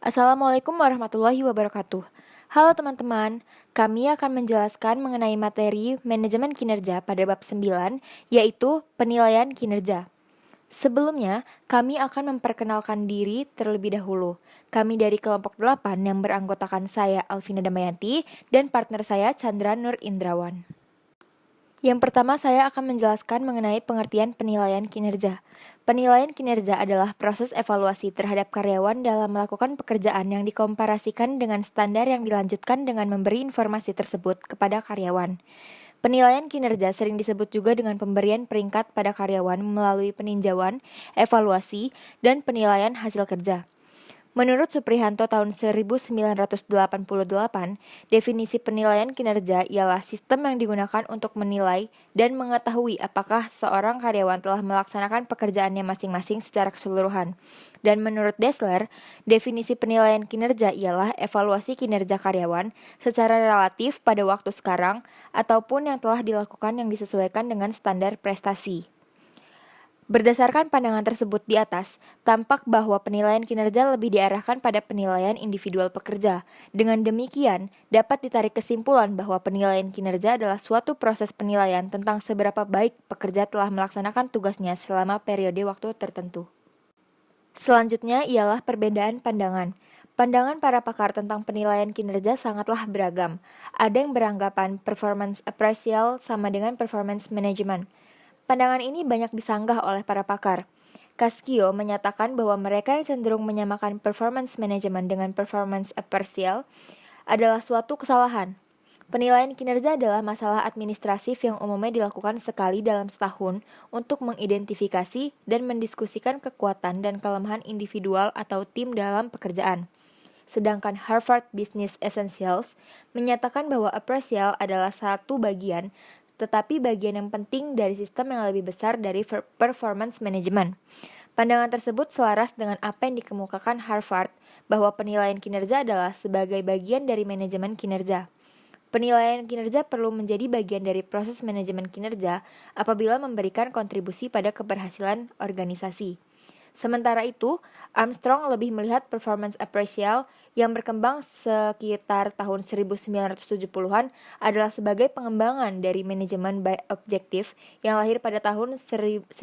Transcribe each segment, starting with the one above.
Assalamualaikum warahmatullahi wabarakatuh. Halo teman-teman, kami akan menjelaskan mengenai materi manajemen kinerja pada bab 9, yaitu penilaian kinerja. Sebelumnya, kami akan memperkenalkan diri terlebih dahulu. Kami dari kelompok 8 yang beranggotakan saya Alvina Damayanti dan partner saya Chandra Nur Indrawan. Yang pertama, saya akan menjelaskan mengenai pengertian penilaian kinerja. Penilaian kinerja adalah proses evaluasi terhadap karyawan dalam melakukan pekerjaan yang dikomparasikan dengan standar yang dilanjutkan dengan memberi informasi tersebut kepada karyawan. Penilaian kinerja sering disebut juga dengan pemberian peringkat pada karyawan melalui peninjauan, evaluasi, dan penilaian hasil kerja. Menurut Suprihanto tahun 1988, definisi penilaian kinerja ialah sistem yang digunakan untuk menilai dan mengetahui apakah seorang karyawan telah melaksanakan pekerjaannya masing-masing secara keseluruhan. Dan menurut Dessler, definisi penilaian kinerja ialah evaluasi kinerja karyawan secara relatif pada waktu sekarang ataupun yang telah dilakukan yang disesuaikan dengan standar prestasi. Berdasarkan pandangan tersebut di atas, tampak bahwa penilaian kinerja lebih diarahkan pada penilaian individual pekerja. Dengan demikian, dapat ditarik kesimpulan bahwa penilaian kinerja adalah suatu proses penilaian tentang seberapa baik pekerja telah melaksanakan tugasnya selama periode waktu tertentu. Selanjutnya ialah perbedaan pandangan. Pandangan para pakar tentang penilaian kinerja sangatlah beragam. Ada yang beranggapan performance appraisal sama dengan performance management. Pandangan ini banyak disanggah oleh para pakar. Cascio menyatakan bahwa mereka yang cenderung menyamakan performance management dengan performance appraisal adalah suatu kesalahan. Penilaian kinerja adalah masalah administratif yang umumnya dilakukan sekali dalam setahun untuk mengidentifikasi dan mendiskusikan kekuatan dan kelemahan individual atau tim dalam pekerjaan. Sedangkan Harvard Business Essentials menyatakan bahwa appraisal adalah satu bagian, tetapi bagian yang penting dari sistem yang lebih besar dari performance management. Pandangan tersebut selaras dengan apa yang dikemukakan Harvard, bahwa penilaian kinerja adalah sebagai bagian dari manajemen kinerja. Penilaian kinerja perlu menjadi bagian dari proses manajemen kinerja apabila memberikan kontribusi pada keberhasilan organisasi. Sementara itu, Armstrong lebih melihat performance appraisal yang berkembang sekitar tahun 1970-an adalah sebagai pengembangan dari manajemen by objective yang lahir pada tahun 1955,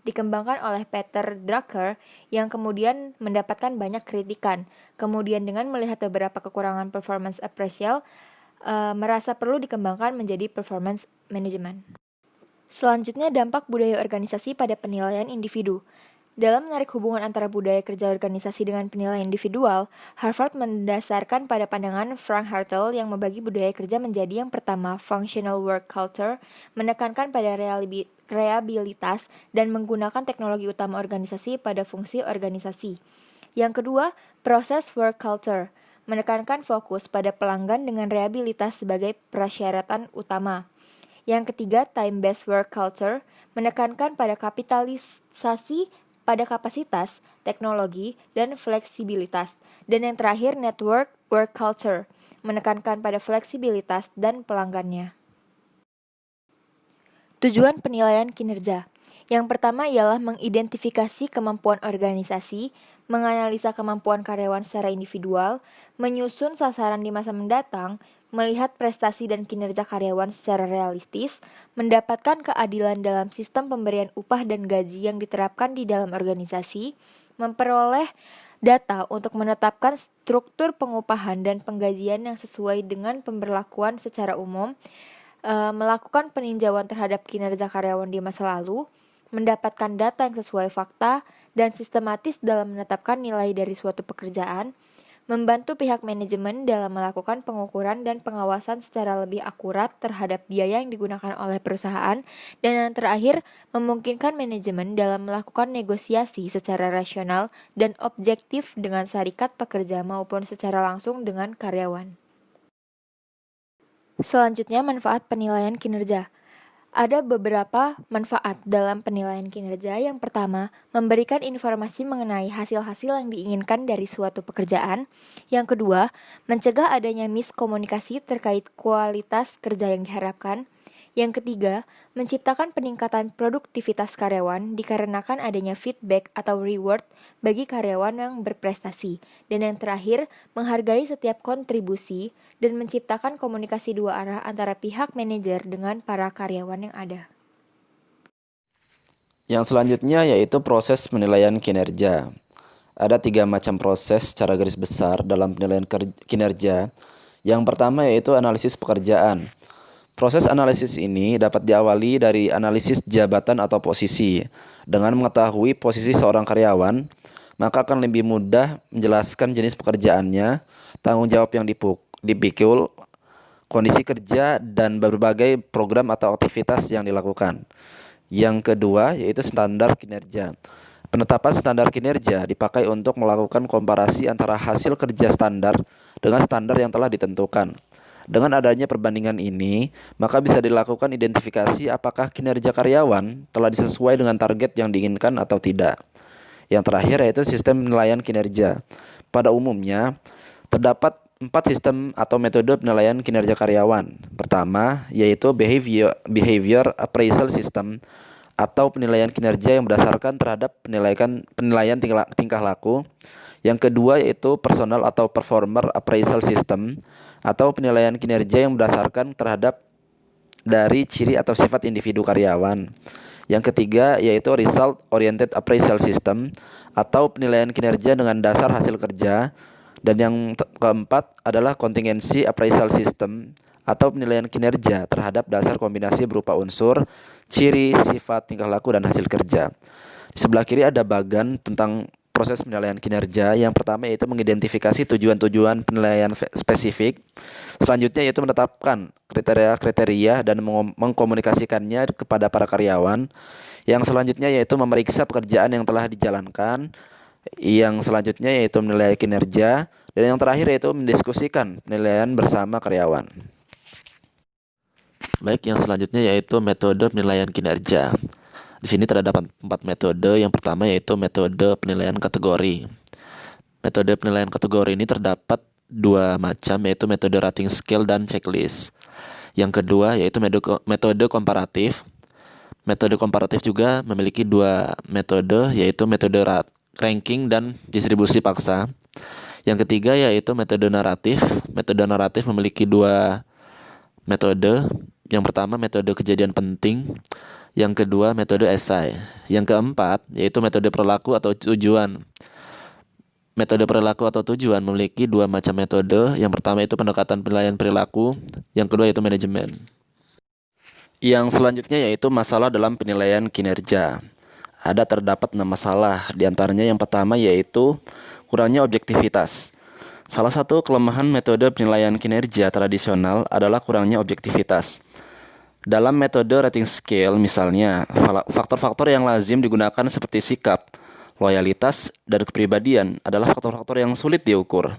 dikembangkan oleh Peter Drucker yang kemudian mendapatkan banyak kritikan. Kemudian dengan melihat beberapa kekurangan performance appraisal, merasa perlu dikembangkan menjadi performance management. Selanjutnya, dampak budaya organisasi pada penilaian individu. Dalam menarik hubungan antara budaya kerja organisasi dengan penilaian individual, Harvard mendasarkan pada pandangan Frank Hartel yang membagi budaya kerja menjadi yang pertama, functional work culture, menekankan pada reliabilitas dan menggunakan teknologi utama organisasi pada fungsi organisasi. Yang kedua, proses work culture, menekankan fokus pada pelanggan dengan reliabilitas sebagai persyaratan utama. Yang ketiga, time-based work culture, menekankan pada kapitalisasi pada kapasitas, teknologi, dan fleksibilitas. Dan yang terakhir, network work culture, menekankan pada fleksibilitas dan pelanggannya. Tujuan penilaian kinerja. Yang pertama ialah mengidentifikasi kemampuan organisasi, menganalisa kemampuan karyawan secara individual, menyusun sasaran di masa mendatang, melihat prestasi dan kinerja karyawan secara realistis, mendapatkan keadilan dalam sistem pemberian upah dan gaji yang diterapkan di dalam organisasi, memperoleh data untuk menetapkan struktur pengupahan dan penggajian yang sesuai dengan pemberlakuan secara umum, melakukan peninjauan terhadap kinerja karyawan di masa lalu, mendapatkan data yang sesuai fakta, dan sistematis dalam menetapkan nilai dari suatu pekerjaan, membantu pihak manajemen dalam melakukan pengukuran dan pengawasan secara lebih akurat terhadap biaya yang digunakan oleh perusahaan, dan yang terakhir, memungkinkan manajemen dalam melakukan negosiasi secara rasional dan objektif dengan serikat pekerja maupun secara langsung dengan karyawan. Selanjutnya, manfaat penilaian kinerja. Ada beberapa manfaat dalam penilaian kinerja. Yang pertama, memberikan informasi mengenai hasil-hasil yang diinginkan dari suatu pekerjaan. Yang kedua, mencegah adanya miskomunikasi terkait kualitas kerja yang diharapkan. Yang ketiga, menciptakan peningkatan produktivitas karyawan dikarenakan adanya feedback atau reward bagi karyawan yang berprestasi. Dan yang terakhir, menghargai setiap kontribusi dan menciptakan komunikasi dua arah antara pihak manajer dengan para karyawan yang ada. Yang selanjutnya yaitu proses penilaian kinerja. Ada 3 macam proses secara garis besar dalam penilaian kinerja. Yang pertama yaitu analisis pekerjaan. Proses analisis ini dapat diawali dari analisis jabatan atau posisi. Dengan mengetahui posisi seorang karyawan, maka akan lebih mudah menjelaskan jenis pekerjaannya, tanggung jawab yang dipikul, kondisi kerja, dan berbagai program atau aktivitas yang dilakukan. Yang kedua yaitu standar kinerja. Penetapan standar kinerja dipakai untuk melakukan komparasi antara hasil kerja standar dengan standar yang telah ditentukan. Dengan adanya perbandingan ini, maka bisa dilakukan identifikasi apakah kinerja karyawan telah disesuai dengan target yang diinginkan atau tidak. Yang terakhir yaitu sistem penilaian kinerja. Pada umumnya, terdapat 4 sistem atau metode penilaian kinerja karyawan. Pertama, yaitu behavior appraisal system atau penilaian kinerja yang berdasarkan terhadap penilaian tingkah laku. Yang kedua yaitu personal atau performer appraisal system atau penilaian kinerja yang berdasarkan terhadap dari ciri atau sifat individu karyawan. Yang ketiga yaitu result oriented appraisal system atau penilaian kinerja dengan dasar hasil kerja. Dan yang keempat adalah contingency appraisal system atau penilaian kinerja terhadap dasar kombinasi berupa unsur, ciri, sifat, tingkah laku, dan hasil kerja. Di sebelah kiri ada bagan tentang proses penilaian kinerja. Yang pertama yaitu mengidentifikasi tujuan-tujuan penilaian spesifik. Selanjutnya yaitu menetapkan kriteria-kriteria dan mengkomunikasikannya kepada para karyawan. Yang selanjutnya yaitu memeriksa pekerjaan yang telah dijalankan. Yang selanjutnya yaitu menilai kinerja. Dan yang terakhir yaitu mendiskusikan penilaian bersama karyawan. Baik, yang selanjutnya yaitu metode penilaian kinerja. Di sini terdapat 4 metode. Yang pertama yaitu metode penilaian kategori. Metode penilaian kategori ini terdapat 2 macam, yaitu metode rating scale dan checklist. Yang kedua yaitu metode komparatif. Metode komparatif juga memiliki 2 metode, yaitu metode ranking dan distribusi paksa. Yang ketiga yaitu metode naratif. Metode naratif memiliki 2 metode. Yang pertama metode kejadian penting, yang kedua metode esai. Yang keempat yaitu metode perilaku atau tujuan. Metode perilaku atau tujuan memiliki 2 macam metode. Yang pertama itu pendekatan penilaian perilaku, yang kedua yaitu manajemen. Yang selanjutnya yaitu masalah dalam penilaian kinerja. Terdapat 6 masalah. Di antaranya yang pertama yaitu kurangnya objektivitas. Salah satu kelemahan metode penilaian kinerja tradisional adalah kurangnya objektivitas. Dalam metode rating scale misalnya, faktor-faktor yang lazim digunakan seperti sikap, loyalitas, dan kepribadian adalah faktor-faktor yang sulit diukur.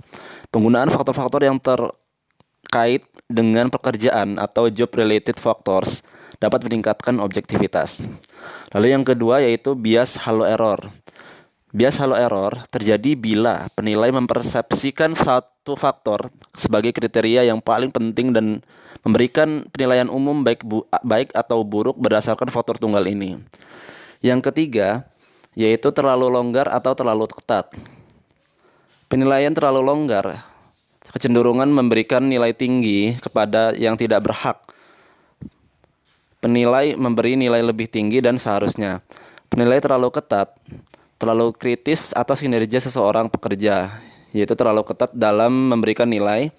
Penggunaan faktor-faktor yang terkait dengan pekerjaan atau job related factors dapat meningkatkan objektivitas. Lalu yang kedua yaitu bias halo error. Bias halo error terjadi bila penilai mempersepsikan satu faktor sebagai kriteria yang paling penting dan memberikan penilaian umum baik atau buruk berdasarkan faktor tunggal ini. Yang ketiga yaitu terlalu longgar atau terlalu ketat. Penilaian terlalu longgar kecenderungan memberikan nilai tinggi kepada yang tidak berhak. Penilai memberi nilai lebih tinggi dan seharusnya. Penilai terlalu ketat terlalu kritis atas kinerja seseorang pekerja, yaitu terlalu ketat dalam memberikan nilai.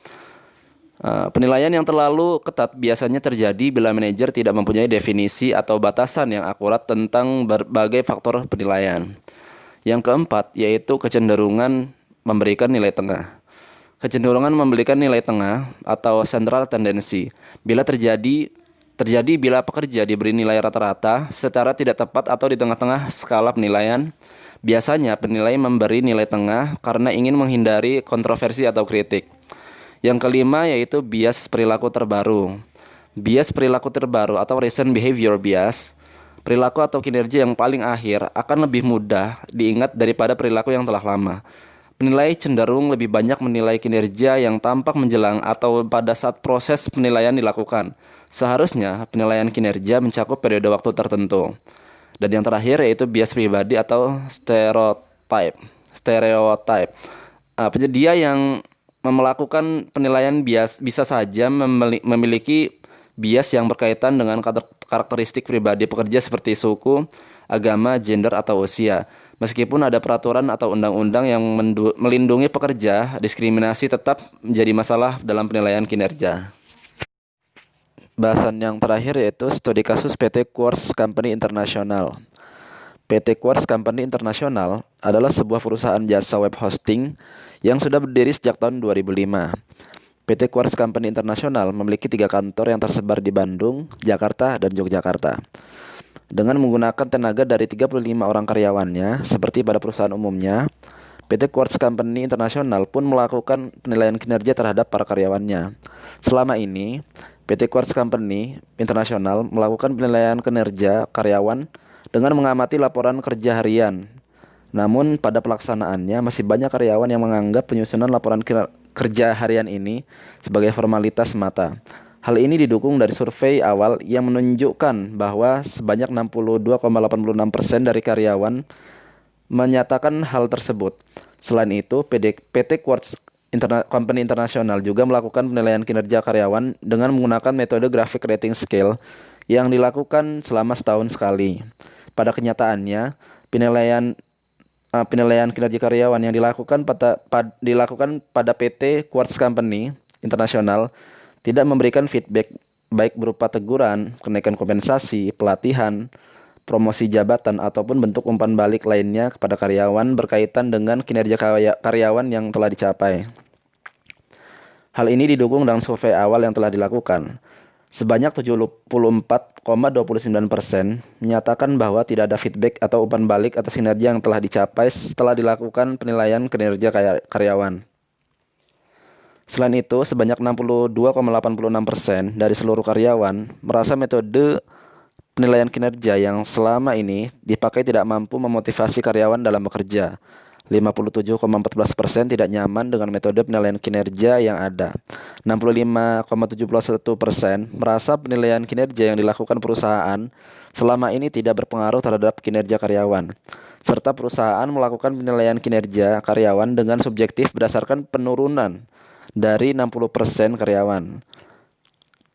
Penilaian yang terlalu ketat biasanya terjadi bila manajer tidak mempunyai definisi atau batasan yang akurat tentang berbagai faktor penilaian. Yang keempat yaitu kecenderungan memberikan nilai tengah. Kecenderungan memberikan nilai tengah atau central tendency terjadi bila pekerja diberi nilai rata-rata secara tidak tepat atau di tengah-tengah skala penilaian. Biasanya penilai memberi nilai tengah karena ingin menghindari kontroversi atau kritik. Yang kelima yaitu bias perilaku terbaru. Bias perilaku terbaru atau recent behavior bias. Perilaku atau kinerja yang paling akhir akan lebih mudah diingat daripada perilaku yang telah lama. Penilai cenderung lebih banyak menilai kinerja yang tampak menjelang atau pada saat proses penilaian dilakukan. Seharusnya penilaian kinerja mencakup periode waktu tertentu. Dan yang terakhir yaitu bias pribadi atau stereotype. Stereotype. Penyedia yang melakukan penilaian bisa saja memiliki bias yang berkaitan dengan karakteristik pribadi pekerja seperti suku, agama, gender, atau usia. Meskipun ada peraturan atau undang-undang yang melindungi pekerja, diskriminasi tetap menjadi masalah dalam penilaian kinerja. Bahasan yang terakhir yaitu studi kasus PT Quartz Company International. PT Quartz Company International adalah sebuah perusahaan jasa web hosting yang sudah berdiri sejak tahun 2005. PT Quartz Company International memiliki 3 kantor yang tersebar di Bandung, Jakarta, dan Yogyakarta. Dengan menggunakan tenaga dari 35 orang karyawannya, seperti pada perusahaan umumnya, PT Quartz Company International pun melakukan penilaian kinerja terhadap para karyawannya. Selama ini, PT Quartz Company International melakukan penilaian kinerja karyawan dengan mengamati laporan kerja harian. Namun pada pelaksanaannya masih banyak karyawan yang menganggap penyusunan laporan kerja harian ini sebagai formalitas semata. Hal ini didukung dari survei awal yang menunjukkan bahwa sebanyak 62,86% dari karyawan menyatakan hal tersebut. Selain itu, PT Quartz Company International juga melakukan penilaian kinerja karyawan dengan menggunakan metode graphic rating scale yang dilakukan selama setahun sekali. Pada kenyataannya, penilaian kinerja karyawan yang dilakukan pada PT Quartz Company International tidak memberikan feedback baik berupa teguran, kenaikan kompensasi, pelatihan, promosi jabatan, ataupun bentuk umpan balik lainnya kepada karyawan berkaitan dengan kinerja karyawan yang telah dicapai. Hal ini didukung dengan survei awal yang telah dilakukan. Sebanyak 74,29% menyatakan bahwa tidak ada feedback atau umpan balik atas kinerja yang telah dicapai setelah dilakukan penilaian kinerja karyawan. Selain itu, sebanyak 62,86% dari seluruh karyawan merasa metode penilaian kinerja yang selama ini dipakai tidak mampu memotivasi karyawan dalam bekerja. 57,14% tidak nyaman dengan metode penilaian kinerja yang ada. 65,71% merasa penilaian kinerja yang dilakukan perusahaan selama ini tidak berpengaruh terhadap kinerja karyawan. Serta perusahaan melakukan penilaian kinerja karyawan dengan subjektif berdasarkan penurunan dari 60% karyawan.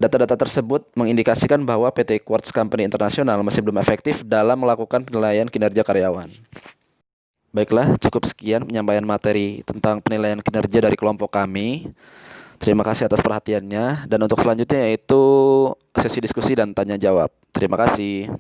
Data-data tersebut mengindikasikan bahwa PT Quartz Company International masih belum efektif dalam melakukan penilaian kinerja karyawan. Baiklah, cukup sekian penyampaian materi tentang penilaian kinerja dari kelompok kami. Terima kasih atas perhatiannya, dan untuk selanjutnya yaitu sesi diskusi dan tanya jawab. Terima kasih.